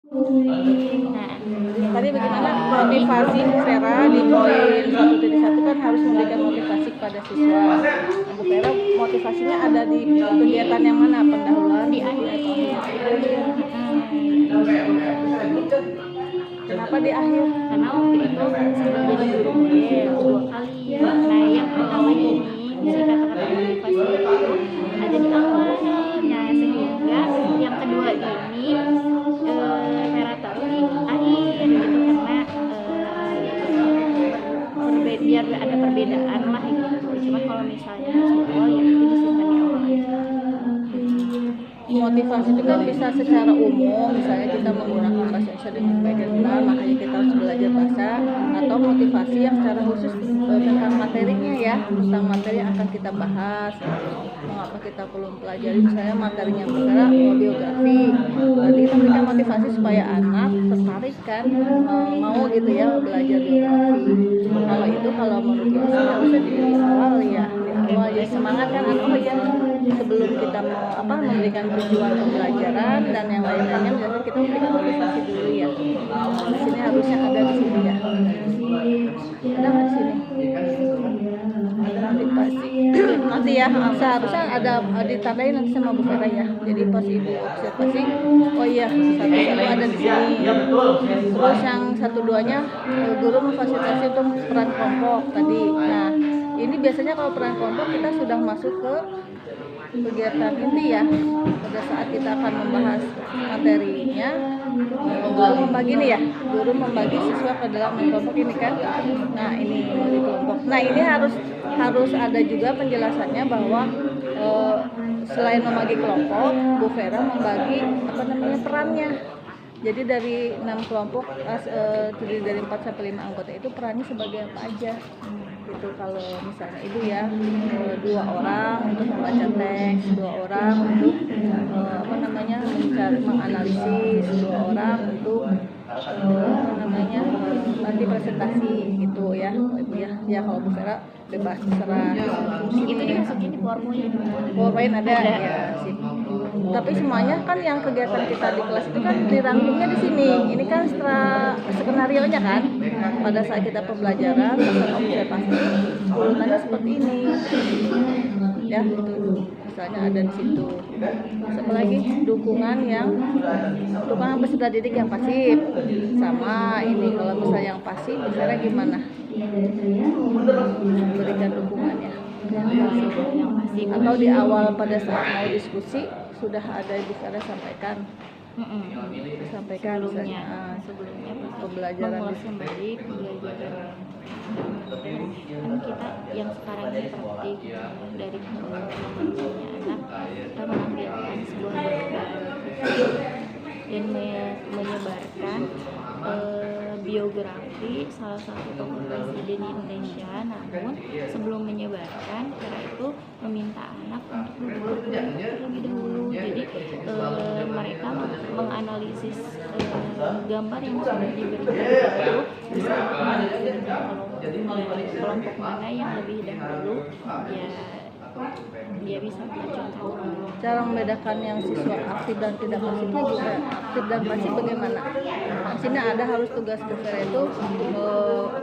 Nah, Tadi bagaimana motivasi Bu Vera di poin 1.1 kan harus memberikan motivasi kepada siswa. Nah, Bu Vera motivasinya ada di kegiatan yang mana? Pendahuluan, di inti, atau akhir. kenapa di akhir? Karena waktu itu sempat jadi guru model 2 kali. Nah, yang pertama ini bisa kata-kata motivasi itu ada di awal. Nah, sehingga yang kedua ini Vera tahu di akhir gitu, karena biar ada perbedaan lah gitu. Cuma kalau misalnya di awal ya itu disimpan di awal aja. Motivasi itu kan bisa secara umum, misalnya kita menggunakan bahasa Indonesia dengan baik dan benar, makanya kita harus belajar bahasa, atau motivasi yang secara khusus tentang materinya ya, tentang materi yang akan kita bahas, mengapa kita perlu pelajari, misalnya materinya bicara biografi, berarti kita berikan motivasi supaya anak tertarik kan, mau gitu ya belajar biografi. Kalau itu kalau menurut saya harusnya di awal ya, semangat kan anak, oh ya sebelum kita memberikan tujuan pembelajaran dan yang lain-lainnya, biasanya kita memberikan motivasi dulu ya. Di sini harusnya ada di sini ya. Ada nggak di sini? Motivasi. Nanti ya, seharusnya ada ditandain nanti sama Bu Vera ya. Jadi pas Ibu observasi, oh iya satu ada di sini. Terus yang 1-2-nya guru memfasilitasi untuk peran kelompok tadi. Nah, ini biasanya kalau peran kelompok kita sudah masuk ke kegiatan inti ya, pada saat kita akan membahas materinya, guru membagi nih ya, guru membagi siswa ke dalam kelompok ini kan. Nah ini di kelompok. Nah ini harus ada juga penjelasannya bahwa selain membagi kelompok, Bu Vera membagi perannya. Jadi dari 6 kelompok terdiri dari 4 sampai 5 anggota itu perannya sebagai apa aja gitu. Kalau misalnya ibu ya 2 orang untuk membaca teks, 2 orang untuk menganalisis, 2 orang untuk nanti presentasi gitu ya ibu ya. Kalau Bu Vera bebas terserah. Itu dimasukin di PowerPoint ada ya sih. Tapi semuanya kan yang kegiatan kita di kelas itu kan dirangkumnya di sini. Ini kan skenario nya kan. Pada saat kita pembelajaran, pesan observasi, urutannya seperti ini. Ya, itu misalnya ada di situ. Satu lagi dukungan peserta didik yang pasif. Sama ini kalau misalnya yang pasif, misalnya gimana? Berikan dukungannya. Yang pasif. Atau di awal pada saat mau diskusi sudah ada Ibu Vera sampaikan sebelumnya pembelajaran kembali pembelajaran kan kita yang sekarang ini praktik dari kemampuannya anak, kita menampilkan sebuah gambar dan menyebarkan biografi salah satu tokoh presiden Indonesia. Namun sebelum menyebarkan, Vera itu meminta anak untuk duduk terlebih dahulu. Jadi mereka menganalisis gambar yang sudah diberikan itu, bisa kelompok mana yang lebih dahulu ya dia bisa contoh. Cara membedakan yang siswa aktif dan tidak pasifnya juga. Aktif dan pasif bagaimana? Di sini ada harus tugas Bu Vera itu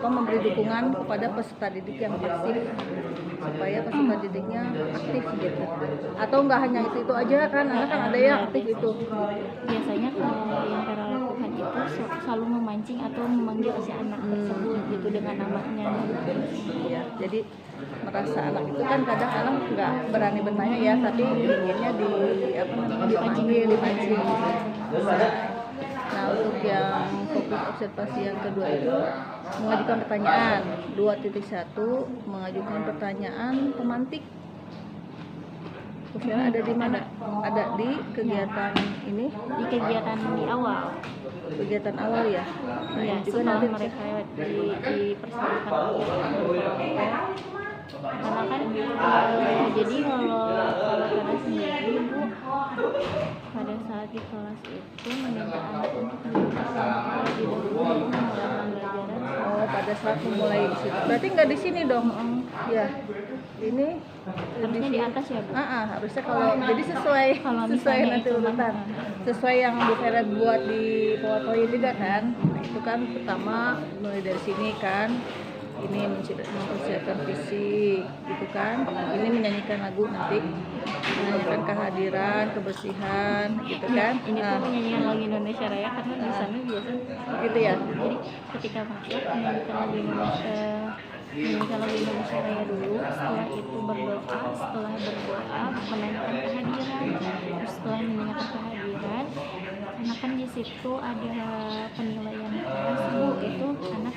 memberi dukungan kepada peserta didik yang pasif supaya peserta didiknya aktif gitu. Atau enggak hanya itu aja kan, karena kan ada yang aktif itu. Biasanya kalau yang Vera lakukan itu selalu memancing atau memanggil si anak tersebut gitu dengan namanya. Ya, jadi merasa anak itu kan kadang anak nggak berani bertanya ya, tapi inginnya dipancing. Nah untuk yang fokus observasi yang kedua itu mengajukan pertanyaan 2.1 mengajukan pertanyaan pemantik. Khususnya ada di mana? Ada di kegiatan ini? Di kegiatan di awal. Kegiatan awal ya. Nah, ya, juga setelah nanti mereka dipersilakan karena kan jadi kalau karena sendiri Bu pada saat di kelas itu meminta anak untuk lebih dahulu memulai pembelajaran. Pada saat memulai di situ. Berarti nggak di sini dong? Ya. ini harusnya di atas ya Bu? Harusnya kalau jadi sesuai Kalau sesuai misalnya nanti itu urutan sesuai yang Bu Vera buat di PowerPoint juga kan. Nah, itu kan pertama mulai dari sini kan, ini mempersiapkan fisik gitu kan, ini menyanyikan lagu nanti, menyanyikan kehadiran, kebersihan gitu kan. Ini tuh penyanyian lagu Indonesia Raya karena di sana biasa gitu ya. jadi ketika masuk menyanyikan lagu Indonesia Raya dulu, setelah itu berdoa, setelah berdoa menanyakan kehadiran, terus setelah menanyakan kehadiran, karena kan di situ ada penilaian kelas Bu, itu anak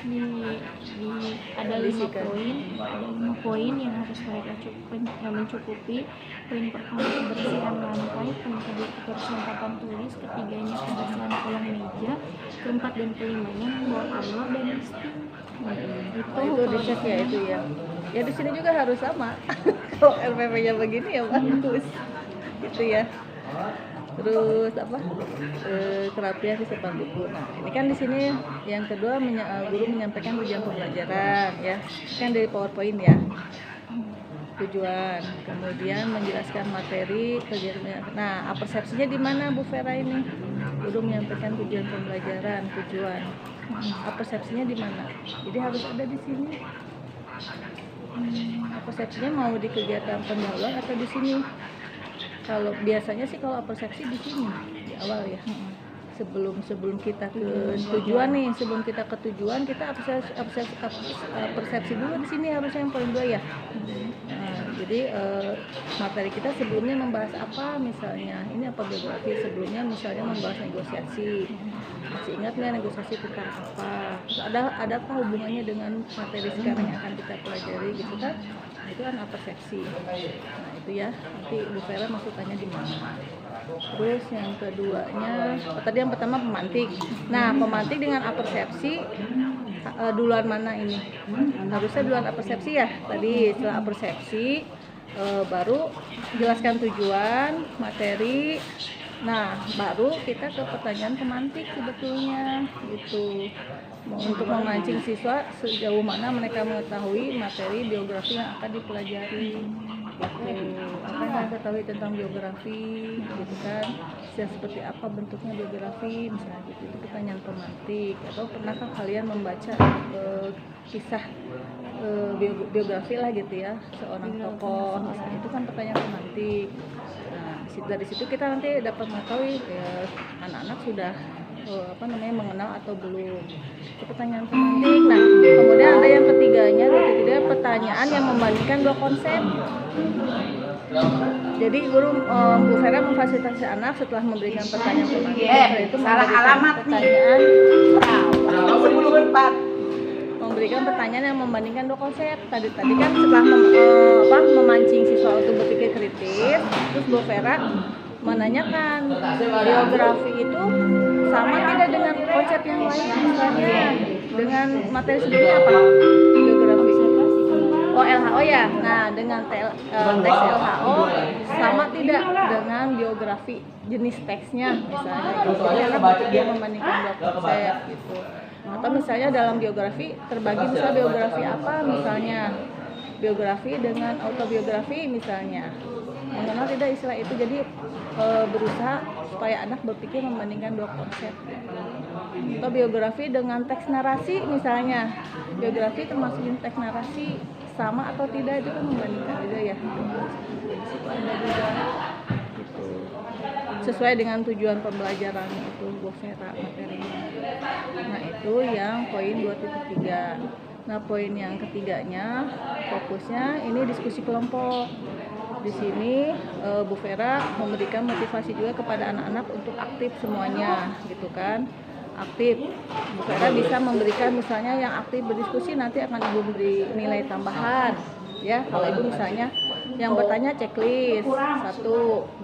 ada 5 poin yang harus mereka mencukupi. Poin pertama kebersihan lantai, poin kedua kebersihan papan tulis, ketiganya kebersihan kolong meja, keempat dan kelimanya membawa amplop dan listing. Itu dicek ya itu ya. Ya di sini juga harus sama. Kalau RPP-nya begini ya bagus. Gitu ya. Terus apa? Kerapian di depan buku. Nah, ini kan di sini yang kedua guru menyampaikan tujuan pembelajaran ya. Kan dari PowerPoint ya. Tujuan, kemudian menjelaskan materi kegiatan. Nah, persepsinya di mana Bu Vera ini? Guru menyampaikan tujuan pembelajaran, tujuan. Persepsinya di mana? Jadi harus ada di sini. Persepsinya mau di kegiatan pendahuluan atau di sini? Kalau biasanya sih kalau persepsi di sini di awal ya. Sebelum kita ke tujuan nih, sebelum kita ke tujuan kita persepsi dulu di sini harusnya yang poin 2 ya. Jadi materi kita sebelumnya membahas apa, misalnya ini apa biografi, sebelumnya misalnya membahas negosiasi. Masih ingat nggak negosiasi tentang apa? Terus adakah hubungannya dengan materi sekarang yang akan kita pelajari gitu kan? Itu kan persepsi. Nah itu ya, nanti Bu Vera masukannya di mana? Terus yang keduanya, tadi yang pertama pemantik. Nah pemantik dengan persepsi duluan mana ini? Harusnya duluan persepsi ya. Tadi setelah persepsi baru jelaskan tujuan, materi. Nah baru kita ke pertanyaan pemantik sebetulnya gitu. Untuk memancing siswa sejauh mana mereka mengetahui materi biografi yang akan dipelajari. Apa yang kalian ketahui tentang biografi gitu kan, seperti apa bentuknya biografi misalnya gitu. Itu pertanyaan pemantik. Atau pernahkah kalian membaca kisah biografi lah gitu ya seorang tokoh misalnya, itu kan pertanyaan pemantik. Nah dari situ kita nanti dapat mengetahui anak-anak sudah mengenal atau belum. Itu pertanyaan pemantik. Nah kemudian ada yang ketiganya, pertanyaan yang membandingkan 2 konsep. Jadi guru Bu Vera memfasilitasi anak setelah memberikan pertanyaan pemantik, itu salah alamat pertanyaan memberikan pertanyaan yang membandingkan 2 konsep. Tadi kan setelah memancing siswa untuk berpikir kritis, terus Bu Vera menanyakan biografi itu sama tidak dengan konsep yang lain, misalnya dengan materi sebelumnya apa biografi LHO ya. Nah dengan teks LHO sama tidak dengan biografi jenis teksnya misalnya gitu. Dia membandingkan 2 konsep gitu. Atau misalnya dalam biografi terbagi misalnya biografi apa, misalnya biografi dengan autobiografi misalnya. Mengenal tidak istilah itu, jadi berusaha supaya anak berpikir membandingkan 2 konsep. Atau biografi dengan teks narasi misalnya, biografi termasuk teks narasi sama atau tidak, itu kan membandingkan juga ya. Situ ada juga gitu. Sesuai dengan tujuan pembelajaran itu Bu Vera materinya. Nah itu yang poin 2.3. Nah poin yang ketiganya fokusnya ini diskusi kelompok. Di sini Bu Vera memberikan motivasi juga kepada anak-anak untuk aktif semuanya gitu kan. Aktif. Bu Vera bisa memberikan misalnya yang aktif berdiskusi nanti akan Ibu beri nilai tambahan ya. Kalau Ibu misalnya yang bertanya checklist 1,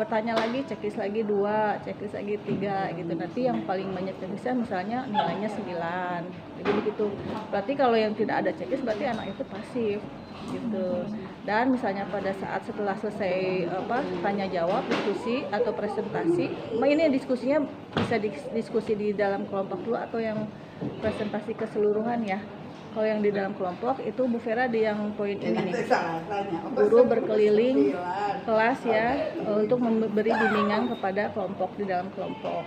bertanya lagi checklist lagi 2, checklist lagi 3 gitu. Nanti yang paling banyak checklistnya misalnya nilainya 9. Jadi begitu. Berarti kalau yang tidak ada checklist berarti anak itu pasif gitu. Dan misalnya pada saat setelah selesai tanya jawab, diskusi atau presentasi, ini diskusinya bisa diskusi di dalam kelompok dulu atau yang presentasi keseluruhan ya. Kalau yang di dalam kelompok itu Bu Vera di yang poin ini nih, guru berkeliling kelas ya untuk memberi bimbingan kepada kelompok di dalam kelompok.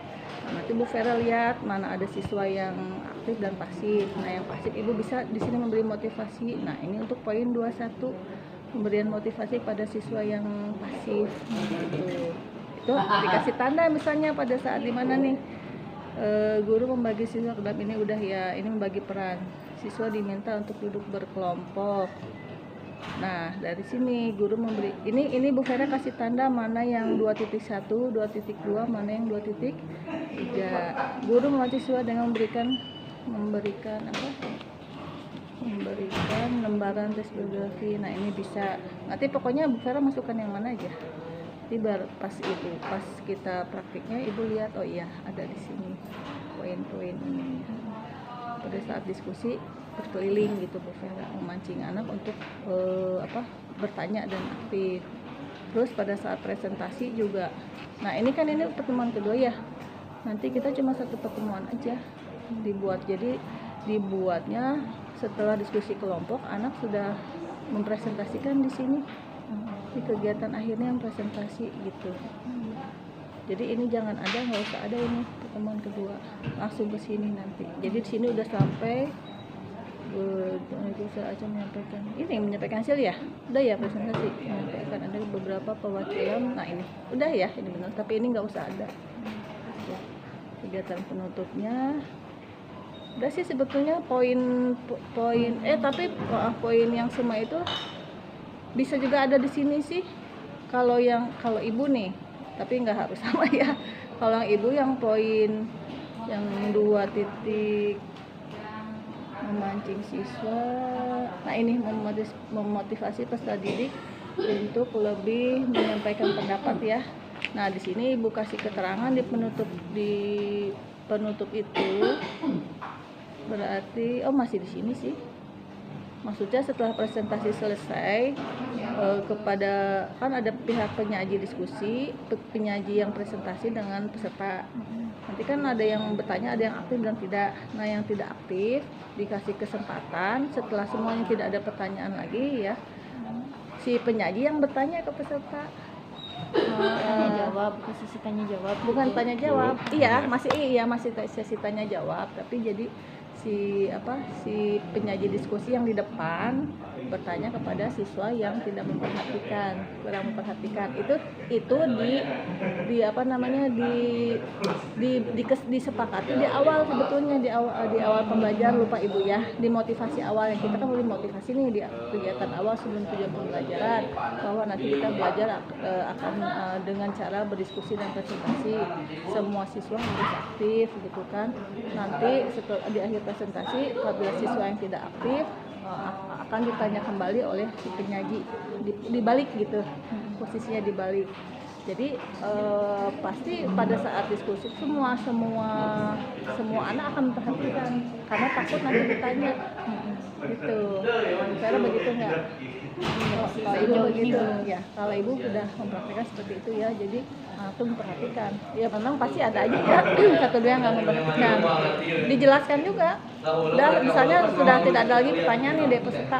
Nah, nanti Bu Vera lihat mana ada siswa yang aktif dan pasif. Nah, yang pasif Ibu bisa di sini memberi motivasi. Nah, ini untuk poin 21, pemberian motivasi pada siswa yang pasif. Gitu. Itu dikasih tanda misalnya pada saat dimana nih guru membagi siswa ke dalam ini udah ya, ini membagi peran. Siswa diminta untuk duduk berkelompok. Nah, dari sini guru memberi ini Bu Vera kasih tanda mana yang 2.1, 2.2, mana yang 2.3. Guru melatih siswa dengan memberikan lembaran tes biografi. Nah, ini bisa nanti pokoknya Bu Vera masukkan yang mana aja. Nanti pas kita praktiknya Ibu lihat, oh iya ada di sini poin-poin ini. Pada saat diskusi berkeliling gitu Bu Vera memancing anak untuk bertanya dan aktif. Terus pada saat presentasi juga. Nah, ini pertemuan kedua ya. Nanti kita cuma satu pertemuan aja dibuat. Jadi dibuatnya setelah diskusi kelompok, anak sudah mempresentasikan di sini. Di kegiatan akhirnya yang presentasi gitu. Jadi ini nggak usah ada ini pertemuan kedua, langsung ke sini nanti. Jadi di sini udah sampai saya aja menyampaikan hasil ya, udah ya presentasi, menyampaikan ada beberapa perwakilan. Nah ini udah ya, ini benar. Tapi ini nggak usah ada. Ya, kegiatan penutupnya udah sih sebetulnya poin yang semua itu bisa juga ada di sini sih. Kalau Ibu nih, tapi nggak harus sama ya. Kalau yang Ibu yang poin yang 2 titik memancing siswa, nah ini memotivasi peserta didik untuk lebih menyampaikan pendapat ya. Nah, di sini Ibu kasih keterangan di penutup itu berarti masih di sini sih. Maksudnya setelah presentasi selesai kepada kan ada pihak penyaji diskusi, penyaji yang presentasi dengan peserta. Nanti kan ada yang bertanya, ada yang aktif dan tidak. Nah, yang tidak aktif dikasih kesempatan setelah semuanya tidak ada pertanyaan lagi ya. Si penyaji yang bertanya ke peserta. Tanya jawab, sesi tanya jawab. Bukan tanya jawab. Masih sesi tanya jawab, tapi jadi si penyaji diskusi yang di depan bertanya kepada siswa yang kurang memperhatikan. Itu disepakati di awal, sebetulnya di awal pembelajaran. Lupa Ibu ya, di motivasi awal yang kita kan boleh motivasi nih di kegiatan awal sebelum tujuan pembelajaran, bahwa nanti kita belajar akan dengan cara berdiskusi dan presentasi. Semua siswa harus aktif gitu kan. Nanti setelah di akhir presentasi, apabila siswa yang tidak aktif akan ditanya kembali oleh si penyaji, dibalik gitu, posisinya dibalik. Jadi pasti pada saat diskusi semua anak akan memperhatikan karena takut nanti ditanya gitu. Cara begitu nggak? Kalau Ibu begitu ya, kalau Ibu sudah mempraktikkan seperti itu ya, jadi itu memperhatikan. Ya memang pasti ada aja ya satu dua yang nggak memperhatikan. Dijelaskan juga. Udah misalnya sudah tidak ada lagi pertanyaan nih dari peserta,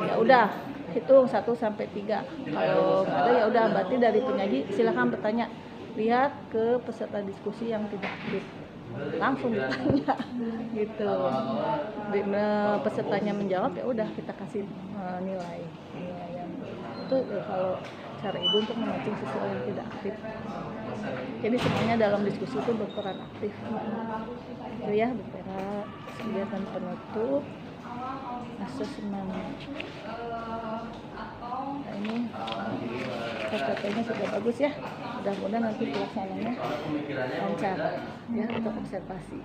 ya udah hitung 1 sampai 3. Kalau nggak ada ya udah, berarti dari penyaji silakan bertanya. Lihat ke peserta diskusi yang tidak aktif, langsung ditanya gitu. Pesertanya menjawab ya udah kita kasih nilai yang itu kalau cara Ibu untuk memancing siswa yang tidak aktif. Jadi semuanya dalam diskusi itu berperan aktif. Itu ya Bu Vera, kegiatan penutup asesmen. Nah, ini KTP-nya sudah bagus ya. Mudah-mudahan nanti pelaksananya lancar ya untuk observasi.